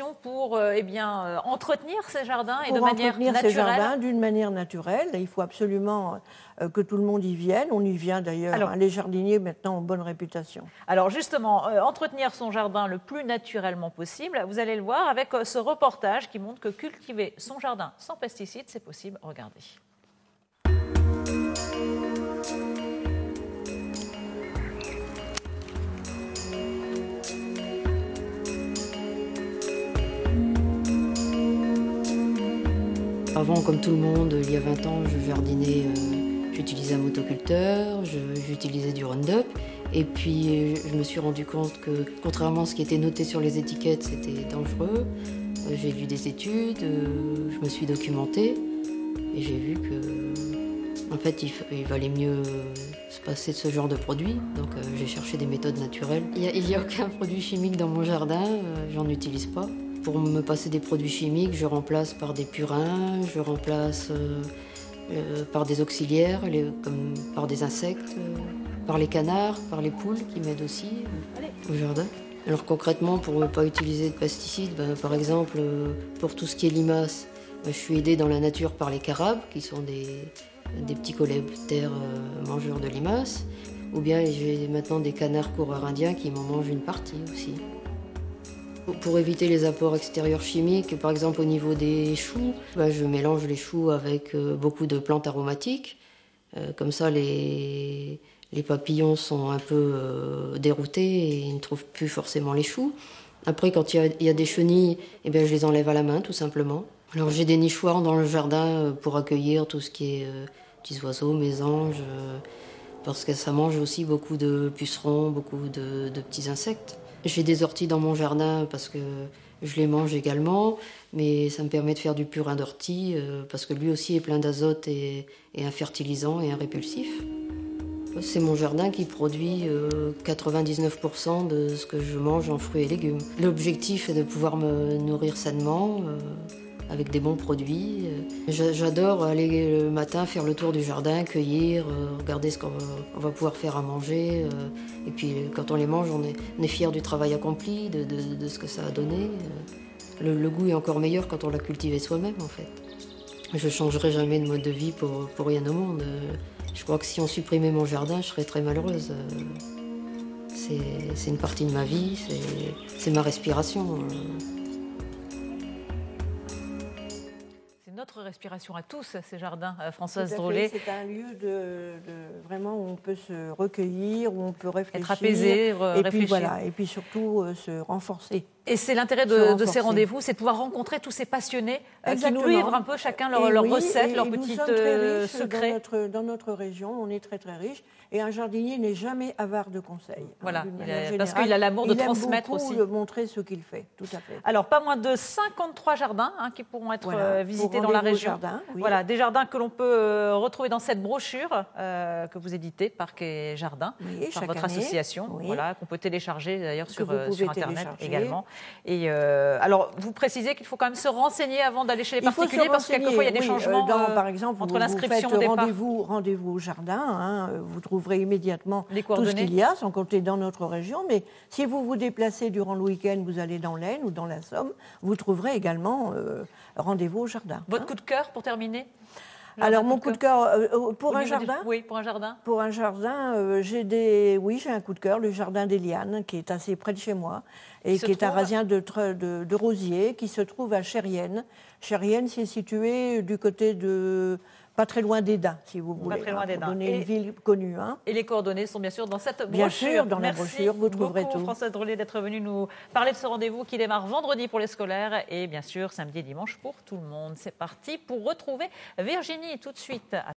recommandations pour entretenir ces jardins et pour de manière entretenir naturelle. ces jardins d'une manière naturelle. Il faut absolument que tout le monde y vienne. On y vient d'ailleurs. Alors, les jardiniers maintenant ont bonne réputation. Alors justement, entretenir son jardin le plus naturellement possible, vous allez le voir avec ce reportage qui montre que cultiver son jardin sans pesticides, c'est possible. Regardez. Avant, comme tout le monde, il y a 20 ans, je jardinais, j'utilisais un motoculteur, j'utilisais du Roundup. Et puis, je me suis rendu compte que, contrairement à ce qui était noté sur les étiquettes, c'était dangereux. J'ai lu des études, je me suis documentée et j'ai vu que, en fait, il valait mieux se passer de ce genre de produit. Donc, j'ai cherché des méthodes naturelles. Il n'y a aucun produit chimique dans mon jardin, j'en utilise pas. Pour me passer des produits chimiques, je remplace par des purins, je remplace par des auxiliaires, comme par des insectes, par les canards, par les poules qui m'aident aussi au jardin. Alors concrètement, pour ne pas utiliser de pesticides, par exemple, pour tout ce qui est limaces, je suis aidée dans la nature par les carabes, qui sont des petits coléoptères mangeurs de limaces, ou bien j'ai maintenant des canards coureurs indiens qui m'en mangent une partie aussi. Pour éviter les apports extérieurs chimiques, par exemple au niveau des choux, je mélange les choux avec beaucoup de plantes aromatiques. Comme ça, les papillons sont un peu déroutés et ils ne trouvent plus forcément les choux. Après, quand il y a des chenilles, je les enlève à la main, tout simplement. Alors j'ai des nichoirs dans le jardin pour accueillir tout ce qui est petits oiseaux, mésanges, parce que ça mange aussi beaucoup de pucerons, beaucoup de petits insectes. J'ai des orties dans mon jardin parce que je les mange également, mais ça me permet de faire du purin d'ortie parce que lui aussi est plein d'azote et un fertilisant et un répulsif. C'est mon jardin qui produit 99% de ce que je mange en fruits et légumes. L'objectif est de pouvoir me nourrir sainement avec des bons produits. J'adore aller le matin faire le tour du jardin, cueillir, regarder ce qu'on va pouvoir faire à manger. Et puis quand on les mange, on est fier du travail accompli, de ce que ça a donné. Le goût est encore meilleur quand on l'a cultivé soi-même en fait. Je ne changerai jamais de mode de vie pour rien au monde. Je crois que si on supprimait mon jardin, je serais très malheureuse. C'est une partie de ma vie, c'est ma respiration. Notre respiration à tous, ces jardins, Françoise Drolet. C'est un lieu vraiment où on peut se recueillir, où on peut réfléchir. Être apaisé, réfléchir. Et puis surtout se renforcer. Et c'est l'intérêt de ces rendez-vous, c'est de pouvoir rencontrer tous ces passionnés qui nous livrent un peu chacun leurs recettes, leurs petits secrets. Dans notre région, on est très très riche. Et un jardinier n'est jamais avare de conseils. Voilà, parce qu'il a l'amour de transmettre aussi. Il aime beaucoup de montrer ce qu'il fait, tout à fait. Alors, pas moins de 53 jardins qui pourront être visités dans la région. Jardin, oui. Voilà, des jardins que l'on peut retrouver dans cette brochure que vous éditez, Parc et Jardin, par votre association, qu'on peut télécharger d'ailleurs sur Internet également. Et alors, vous précisez qu'il faut quand même se renseigner avant d'aller chez les particuliers, parce que quelquefois il y a des changements par exemple, entre l'inscription au au départ. Rendez-vous au jardin, vous trouverez immédiatement tout ce qu'il y a, sans compter dans notre région. Mais si vous vous déplacez durant le week-end, vous allez dans l'Aisne ou dans la Somme, vous trouverez également rendez-vous au jardin. Votre coup de cœur pour terminer? Alors, mon coup de cœur, pour un jardin. Oui, pour un jardin. Pour un jardin, j'ai un coup de cœur, le jardin des Lianes, qui est assez près de chez moi, et qui est un rasien de rosiers, qui se trouve à Chérienne. Chérienne, c'est situé du côté de... pas très loin d'Edin, si vous voulez. Pas très loin d'Edin. Une ville connue. Et les coordonnées sont bien sûr dans cette brochure. Bien sûr, dans la brochure, vous trouverez tout. Merci beaucoup, Françoise Drolet, d'être venue nous parler de ce rendez-vous qui démarre vendredi pour les scolaires et bien sûr samedi et dimanche pour tout le monde. C'est parti pour retrouver Virginie tout de suite.